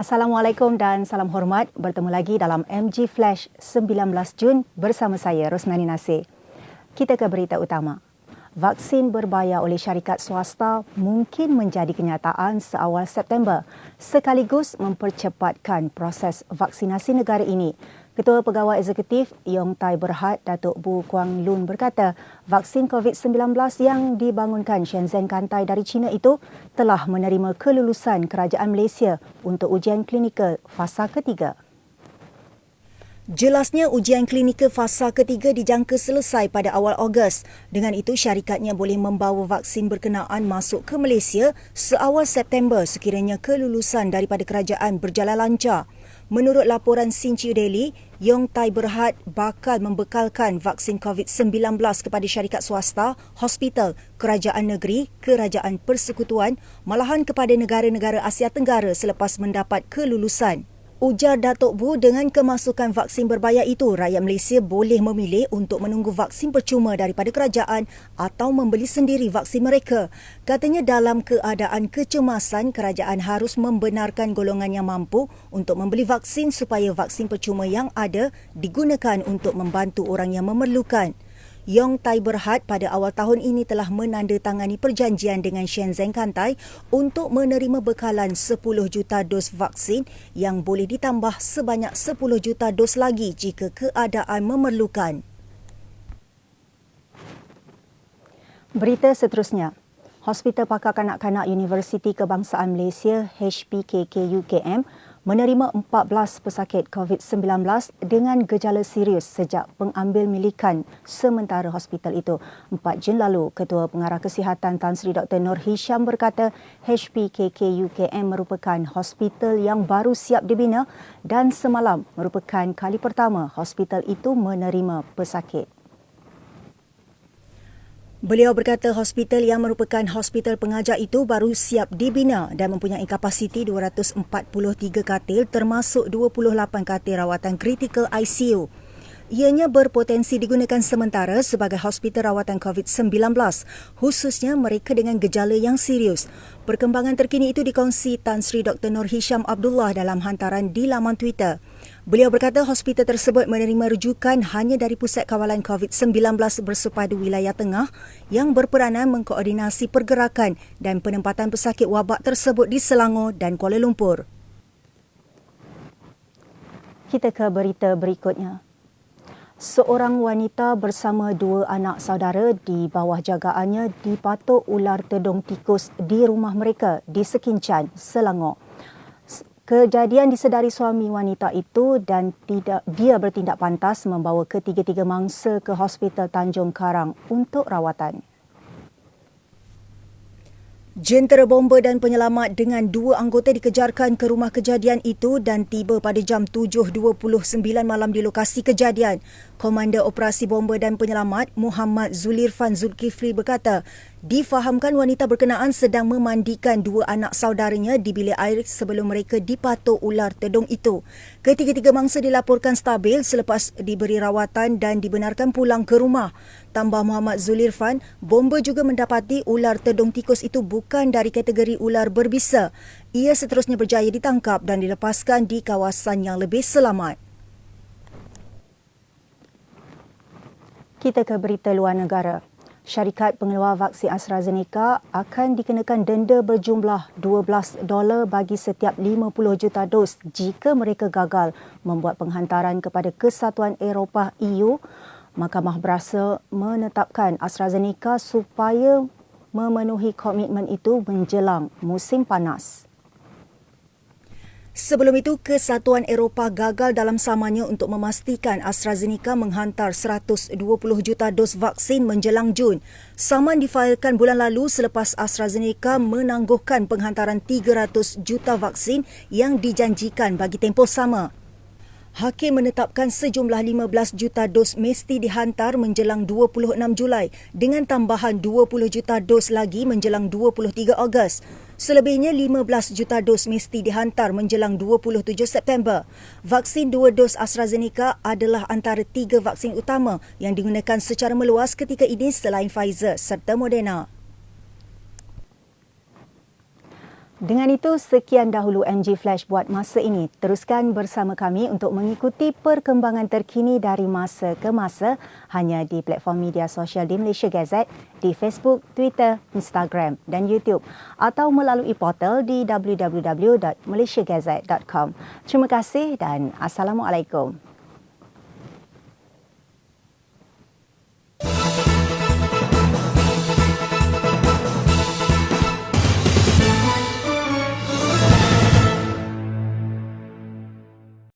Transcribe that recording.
Assalamualaikum dan salam hormat. Bertemu lagi dalam MG Flash 19 Jun bersama saya Rosnani Nasir. Kita ke berita utama. Vaksin berbayar oleh syarikat swasta mungkin menjadi kenyataan seawal September sekaligus mempercepatkan proses vaksinasi negara ini. Ketua Pegawai Eksekutif Yong Tai Berhad, Datuk Bu Kuang Lun berkata, vaksin COVID-19 yang dibangunkan Shenzhen Kantai dari China itu telah menerima kelulusan Kerajaan Malaysia untuk ujian klinikal fasa ketiga. Jelasnya ujian klinikal fasa ketiga dijangka selesai pada awal Ogos. Dengan itu, syarikatnya boleh membawa vaksin berkenaan masuk ke Malaysia seawal September sekiranya kelulusan daripada kerajaan berjalan lancar. Menurut laporan Sinchiu Daily, Yong Tai Berhad bakal membekalkan vaksin COVID-19 kepada syarikat swasta, hospital, kerajaan negeri, kerajaan persekutuan, malahan kepada negara-negara Asia Tenggara selepas mendapat kelulusan. Ujar Datuk Bu, dengan kemasukan vaksin berbayar itu, rakyat Malaysia boleh memilih untuk menunggu vaksin percuma daripada kerajaan atau membeli sendiri vaksin mereka. Katanya dalam keadaan kecemasan, kerajaan harus membenarkan golongan yang mampu untuk membeli vaksin supaya vaksin percuma yang ada digunakan untuk membantu orang yang memerlukan. Yong Tai Berhad pada awal tahun ini telah menandatangani perjanjian dengan Shenzhen Kantai untuk menerima bekalan 10 juta dos vaksin yang boleh ditambah sebanyak 10 juta dos lagi jika keadaan memerlukan. Berita seterusnya. Hospital Pakar Kanak-Kanak Universiti Kebangsaan Malaysia HPKK-UKM menerima 14 pesakit COVID-19 dengan gejala serius sejak pengambil milikan sementara hospital itu. 4 Jun lalu, Ketua Pengarah Kesihatan Tan Sri Dr. Nur Hisham berkata HPKK-UKM merupakan hospital yang baru siap dibina dan semalam merupakan kali pertama hospital itu menerima pesakit. Beliau berkata hospital yang merupakan hospital pengajar itu baru siap dibina dan mempunyai kapasiti 243 katil termasuk 28 katil rawatan kritikal ICU. Ianya berpotensi digunakan sementara sebagai hospital rawatan COVID-19, khususnya mereka dengan gejala yang serius. Perkembangan terkini itu dikongsi Tan Sri Dr. Nur Hisham Abdullah dalam hantaran di laman Twitter. Beliau berkata hospital tersebut menerima rujukan hanya dari Pusat Kawalan COVID-19 Bersepadu Wilayah Tengah yang berperanan mengkoordinasi pergerakan dan penempatan pesakit wabak tersebut di Selangor dan Kuala Lumpur. Kita ke berita berikutnya. Seorang wanita bersama 2 anak saudara di bawah jagaannya dipatuk ular tedung tikus di rumah mereka di Sekincan, Selangor. Kejadian disedari suami wanita itu dan dia bertindak pantas membawa ketiga-tiga mangsa ke Hospital Tanjung Karang untuk rawatan. Jentera bomba dan penyelamat dengan 2 anggota dikejarkan ke rumah kejadian itu dan tiba pada jam 7.29 malam di lokasi kejadian. Komander Operasi Bomba dan Penyelamat Muhammad Zulirfan Zulkifli berkata, difahamkan wanita berkenaan sedang memandikan 2 anak saudaranya di bilik air sebelum mereka dipatuk ular tedung itu. Ketiga-tiga mangsa dilaporkan stabil selepas diberi rawatan dan dibenarkan pulang ke rumah. Tambah Muhammad Zulirfan, bomba juga mendapati ular tedung tikus itu bukan dari kategori ular berbisa. Ia seterusnya berjaya ditangkap dan dilepaskan di kawasan yang lebih selamat. Kita ke berita luar negara. Syarikat pengeluar vaksin AstraZeneca akan dikenakan denda berjumlah $12 bagi setiap 50 juta dos jika mereka gagal membuat penghantaran kepada Kesatuan Eropah EU. Mahkamah berasa menetapkan AstraZeneca supaya memenuhi komitmen itu menjelang musim panas. Sebelum itu, Kesatuan Eropah gagal dalam samannya untuk memastikan AstraZeneca menghantar 120 juta dos vaksin menjelang Jun. Saman difailkan bulan lalu selepas AstraZeneca menangguhkan penghantaran 300 juta vaksin yang dijanjikan bagi tempoh sama. Hakim menetapkan sejumlah 15 juta dos mesti dihantar menjelang 26 Julai dengan tambahan 20 juta dos lagi menjelang 23 Ogos. Selebihnya 15 juta dos mesti dihantar menjelang 27 September. Vaksin 2 dos AstraZeneca adalah antara 3 vaksin utama yang digunakan secara meluas ketika ini selain Pfizer serta Moderna. Dengan itu, sekian dahulu MG Flash buat masa ini. Teruskan bersama kami untuk mengikuti perkembangan terkini dari masa ke masa hanya di platform media sosial di Malaysia Gazette, di Facebook, Twitter, Instagram dan YouTube atau melalui portal di www.malaysiagazette.com. Terima kasih dan Assalamualaikum.